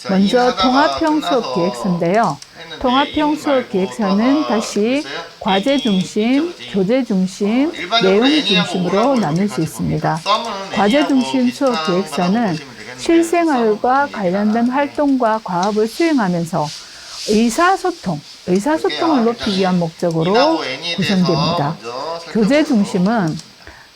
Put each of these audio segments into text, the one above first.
먼저 통합형 수업 기획서인데요. 통합형 수업 기획서는 다시 과제 중심, 교재 중심, 내용 중심으로 나눌 수 있습니다. 과제 중심 수업 기획서는 실생활과 관련된 활동과 과업을 수행하면서 의사소통을 높이기 위한 목적으로 구성됩니다. 교재 중심은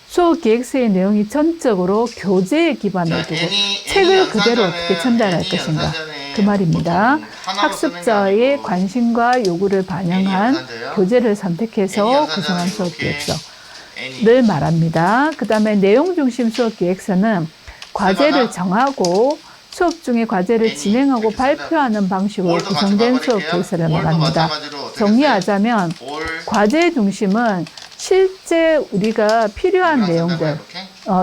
수업 기획서의 내용이 전적으로 교재에 기반을 두고 책을 그대로 어떻게 전달할 것인가 그 말입니다. 학습자의 관심과 요구를 반영한 교재를 선택해서 구성한 수업 기획서를 말합니다. 그 다음에 내용 중심 수업 기획서는 과제를 정하고 수업 중에 과제를 진행하고 발표하는 방식으로 구성된 수업 기획서를 말합니다. 정리하자면 과제 중심은 실제 우리가 필요한 내용들,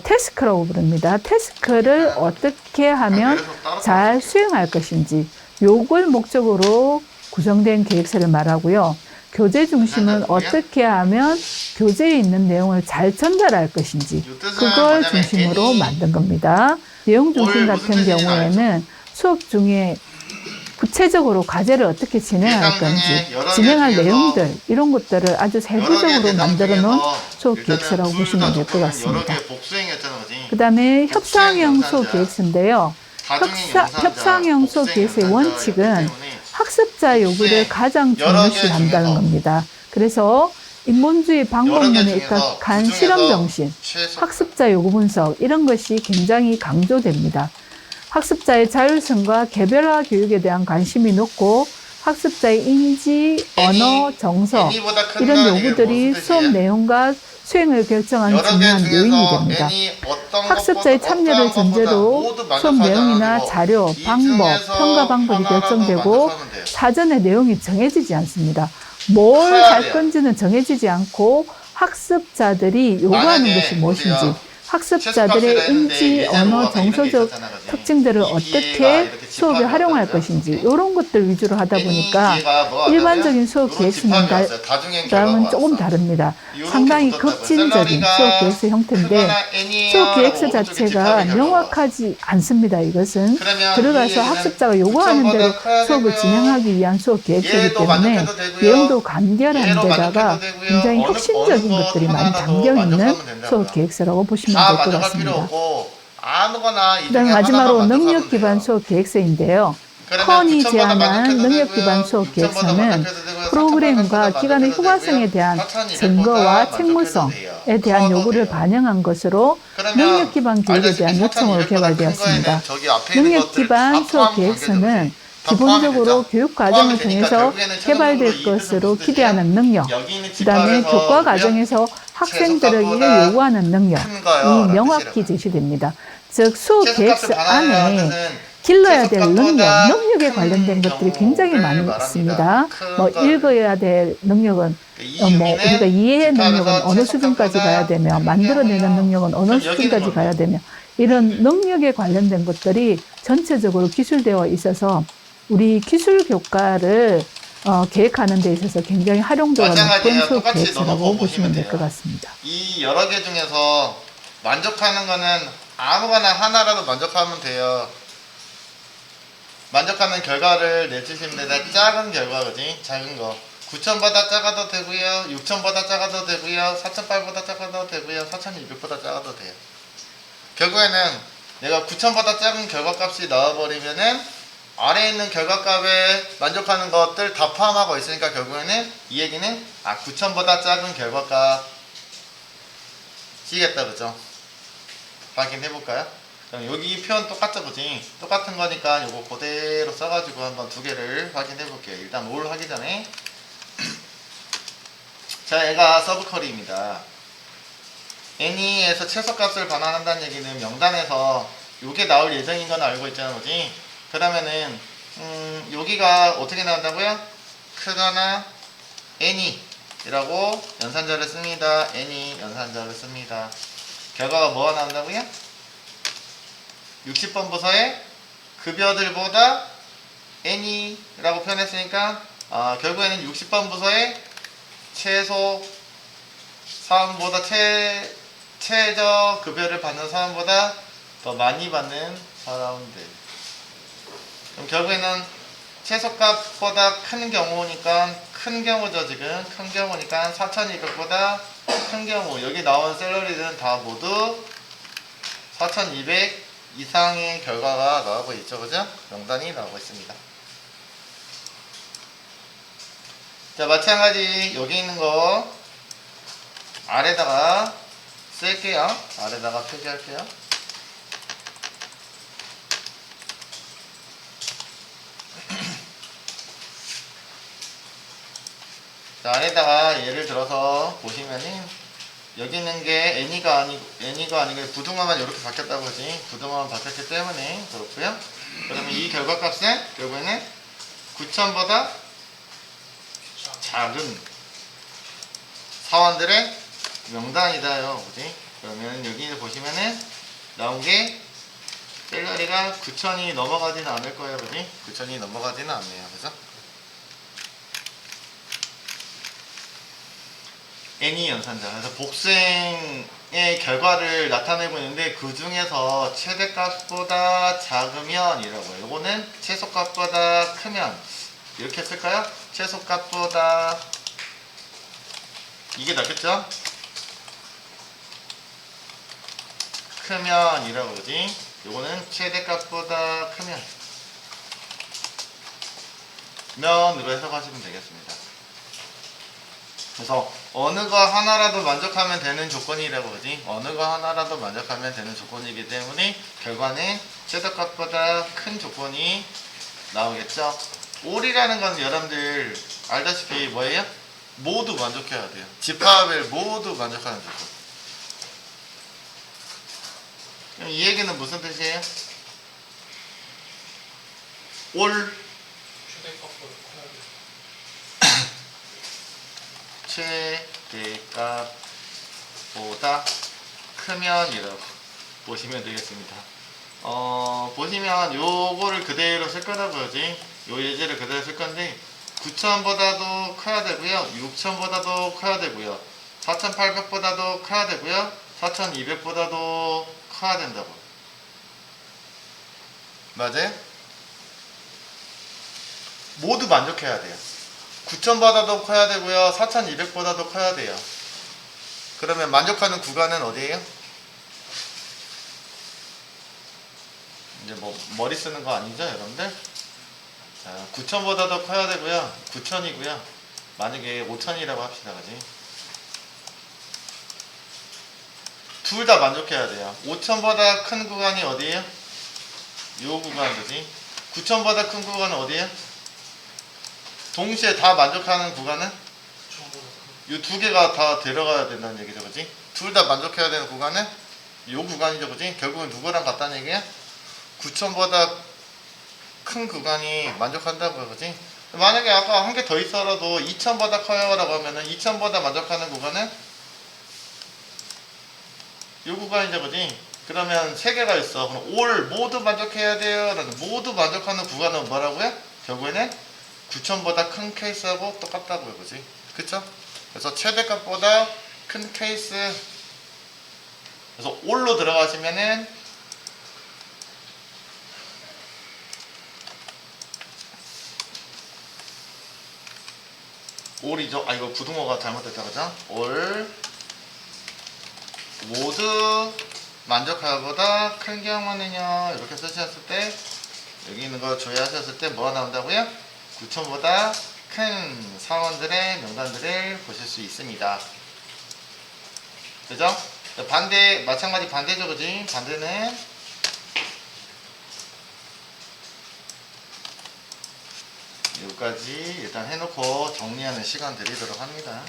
태스크라고 부릅니다. 태스크를 어떻게 하면 잘 수행할 것인지 요걸 목적으로 구성된 계획서를 말하고요. 교재 중심은 어떻게 하면 교재에 있는 내용을 잘 전달할 것인지 그걸 중심으로 만든 겁니다. 내용 중심 같은 경우에는 수업 중에 구체적으로 과제를 어떻게 진행할 건지, 진행할 내용들 이런 것들을 아주 세부적으로 만들어 놓은 수업 기획서라고 보시면 될 것 같습니다. 그 다음에 협상형 수업 기획서인데요. 협상형 수업 기획서의 원칙은 학습자 요구를 가장 중요시 한다는 겁니다. 그래서 인본주의 방법론에 입각한 실험 정신, 학습자 요구 분석 이런 것이 굉장히 강조됩니다. 학습자의 자율성과 개별화 교육에 대한 관심이 높고 학습자의 인지, 언어, 정서 이런 요구들이 수업 내용과 수행을 결정한 중요한 요인이 됩니다. 학습자의 참여를 전제로 수업 내용이나 자료, 방법, 평가 방법이 결정되고 사전에 내용이 정해지지 않습니다. 뭘 할 건지는 정해지지 않고 학습자들이 요구하는 것이 무엇인지 학습자들의 인지, 언어, 정서적 특징들을 어떻게 수업에 활용할 것인지 이런 것들 위주로 하다 보니까 일반적인 수업 기획서는 조금 다릅니다. 상당히 급진적인 수업 기획서 형태인데 수업 기획서 자체가 명확하지 않습니다. 이것은 들어가서 학습자가 요구하는 대로 수업을 진행하기 위한 수업 기획서이기 때문에 내용도 간결한 데다가 굉장히 혁신적인 것들이 많이 담겨있는 수업 기획서라고 보시면 될 것 같습니다. 그 다음에 마지막으로 능력 기반 수업 기획서인데요. 컨이 제안한 능력 기반 수업 기획서는 프로그램과 기간의 효과성에 대한 증거와 책무성에 대한 요구를 반영한 것으로 능력 기반 교육에 대한 요청으로 개발되었습니다. 능력 기반 수업 기획서는 기본적으로 교육 과정을 통해서 개발될 것으로 기대하는 능력, 그 다음에 교과 과정에서 학생들에게 요구하는 능력이 명확히 제시됩니다. 즉 수업 계획서 안에 길러야 될 능력에 관련된 것들이 굉장히 많이 있습니다. 뭐 읽어야 될 능력은 우리가 이해의 능력은 어느 수준까지 가야 되며 만들어내는 능력은 어느 수준까지 가야 되며 이런 능력에 관련된 것들이 전체적으로 기술되어 있어서 우리 기술 교과를 계획하는 데 있어서 굉장히 활용도가 높은 수업 계획서라고 보시면 될 것 같습니다. 이 여러 개 중에서 만족하는 거는 아무거나 하나라도 만족하면 돼요. 만족하는 결과를 내주시면 됩니다. 작은 결과, 그지? 작은 거. 9,000보다 작아도 되고요. 6,000보다 작아도 되고요. 4,800보다 작아도 되고요. 4,200보다 작아도 돼요. 결국에는 내가 9,000보다 작은 결과값이 나와버리면은 아래에 있는 결과값에 만족하는 것들 다 포함하고 있으니까 결국에는 이 얘기는 9,000보다 작은 결과값 쓰겠다, 그죠? 확인해 볼까요? 그럼 여기 표현 똑같죠, 그지? 똑같은 거니까 요거 그대로 써가지고 한번 두 개를 확인해 볼게요. 일단 뭘 하기 전에 자, 얘가 서브쿼리입니다. any에서 최소값을 반환한다는 얘기는 명단에서 요게 나올 예정인 건 알고 있잖아, 그지? 그러면은 여기가 어떻게 나온다고요? 크거나 any 이라고 연산자를 씁니다. any 연산자를 씁니다. 결과가 뭐가 나온다고요? 60번 부서에 급여들보다 any 라고 표현했으니까 결국에는 60번 부서에 최소 사원보다 최저 급여를 받는 사람보다 더 많이 받는 사람들. 그럼 결국에는 최소값보다 큰 경우니까 큰 경우죠. 지금 큰 경우니까 4,200보다 큰 경우 여기 나온 샐러리들은 다 모두 4,200 이상의 결과가 나오고 있죠. 그죠? 명단이 나오고 있습니다. 자, 마찬가지 여기 있는 거 아래다가 쓸게요. 아래다가 표기할게요. 자, 아래다가 예를 들어서 보시면은 여기 있는 게 애니가 아니고 부등호만 이렇게 바뀌었다고 하지. 부등호만 바뀌었기 때문에 그렇고요. 그러면 이 결과값은 결국에는 9,000보다 작은 사원들의 명단이다요. 그지? 그러면 여기 보시면은 나온 게 샐러리가 9,000이 넘어가지는 않을 거예요. 그지? 9,000이 넘어가지는 않네요. 그죠? 애니 연산자. 그래서 복수행의 결과를 나타내고 있는데 그 중에서 최대값보다 작으면 이라고요. 요거는 최소값보다 크면 이렇게 쓸까요? 최소값보다 이게 낫겠죠? 크면 이라고 그러지. 요거는 최대값보다 크면 면으로 해석하시면 되겠습니다. 그래서 어느 거 하나라도 만족하면 되는 조건이라고 그러지. 어느 거 하나라도 만족하면 되는 조건이기 때문에 결과는 최대값보다 큰 조건이 나오겠죠. 올이라는 건 여러분들 알다시피 뭐예요? 모두 만족해야 돼요. 집합을 모두 만족하는 조건. 그럼 이 얘기는 무슨 뜻이에요? 올 최대값보다 크면이라고 보시면 되겠습니다. 보시면 요거를 그대로 쓸 거라고 하지. 요 예제를 그대로 쓸 건데 9,000보다도 커야 되고요. 6,000보다도 커야 되고요. 4,800보다도 커야 되고요. 4,200보다도 커야 된다고. 맞아요? 모두 만족해야 돼요. 9,000보다도 커야 되고요. 4,200보다도 커야 돼요. 그러면 만족하는 구간은 어디예요? 이제 뭐 머리 쓰는 거 아니죠, 여러분들? 자, 9,000보다도 커야 되고요. 9,000이고요. 만약에 5,000이라고 합시다, 그지? 둘 다 만족해야 돼요. 5,000보다 큰 구간이 어디예요? 요 구간, 그지? 9,000보다 큰 구간은 어디예요? 동시에 다 만족하는 구간은? 이 두 개가 다 데려가야 된다는 얘기죠, 그지? 둘 다 만족해야 되는 구간은? 요 구간이죠, 그지? 결국은 누구랑 같다는 얘기야? 9,000보다 큰 구간이 만족한다고요, 그지? 만약에 아까 한 개 더 있어라도 2,000보다 커요 라고 하면은 2,000보다 만족하는 구간은? 요 구간이죠, 그지? 그러면 세 개가 있어. 그럼 올 모두 만족해야 돼요 라는 모두 만족하는 구간은 뭐라고요? 결국에는 9,000보다 큰 케이스하고 똑같다고요, 그지? 그쵸? 그래서 최대값보다 큰 케이스. 그래서 올로 들어가시면은 올이죠. 아, 이거 부등호가 잘못됐다, 그죠? 올 모두 만족하보다 큰 경우는요, 이렇게 쓰셨을 때 여기 있는 거 조회하셨을 때 뭐가 나온다고요? 9,000보다 큰 사원들의 명단들을 보실 수 있습니다. 그죠? 반대, 마찬가지 반대죠, 그지? 반대는 여기까지 일단 해놓고 정리하는 시간 드리도록 합니다.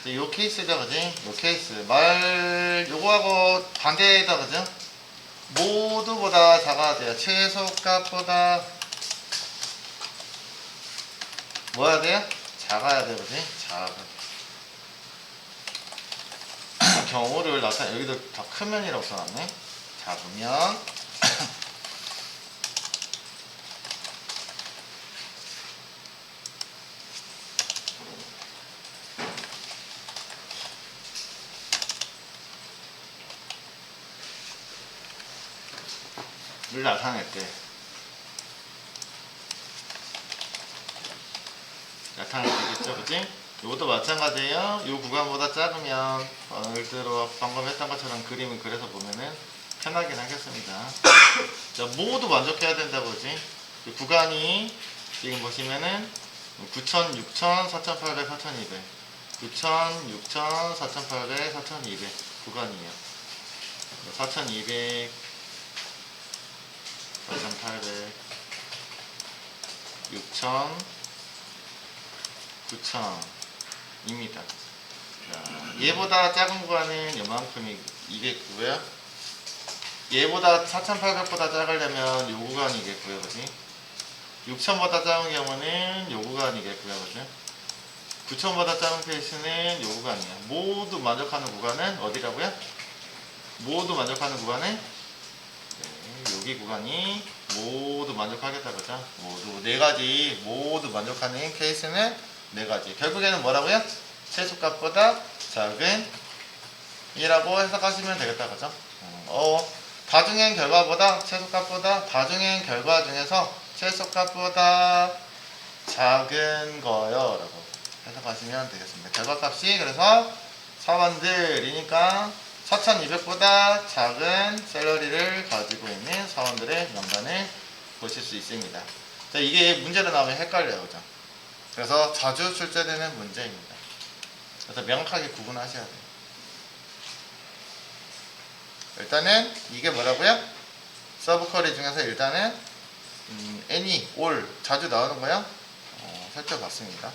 요 케이스죠, 그지? 요 케이스. 요거하고 반대다, 그죠? 모두보다 작아야 돼요. 최소값보다 뭐 해야 돼요? 작아야 돼요, 그지? 작아. 경우를 여기도 다 크면이라고 써놨네. 작으면. 를 나타냈대. 나타나게 되겠죠, 그지? 이것도 마찬가지예요. 이 구간보다 작으면 예를 들어 방금 했던 것처럼 그림을 그려서 보면은 편하긴 하겠습니다. 자, 모두 만족해야 된다고 그지? 이 구간이 지금 보시면은 9,000, 6,000, 4,800, 4,200 9,000, 6,000, 4,800, 4,200 구간이에요. 4,200 4,800 6,000 9,000입니다. 얘보다 작은 구간은 요만큼이 이겠고요. 얘보다 4,800보다 작으려면 요 구간이겠고요, 그지? 6,000보다 작은 경우는 요 구간이겠고요, 그지? 9,000보다 작은 케이스는 요 구간이에요. 모두 만족하는 구간은 어디라고요? 모두 만족하는 구간은 여기 구간이 모두 만족하겠다, 그죠? 모두 네 가지 모두 만족하는 케이스는 네 가지. 결국에는 뭐라고요? 최소값보다 작은 이라고 해석하시면 되겠다, 그죠? 다중행 결과보다 최소값보다 다중행 결과 중에서 최소값보다 작은 거요라고 해석하시면 되겠습니다. 결과값이 그래서 사원들이니까 4,200보다 작은 샐러리를 가지고 있는 사원들의 명단을 보실 수 있습니다. 자, 이게 문제로 나오면 헷갈려요, 그죠? 그래서 자주 출제되는 문제입니다. 그래서 명확하게 구분하셔야 돼요. 일단은 이게 뭐라고요? 서브쿼리 중에서 일단은 any, all 자주 나오는 거요? 살펴봤습니다.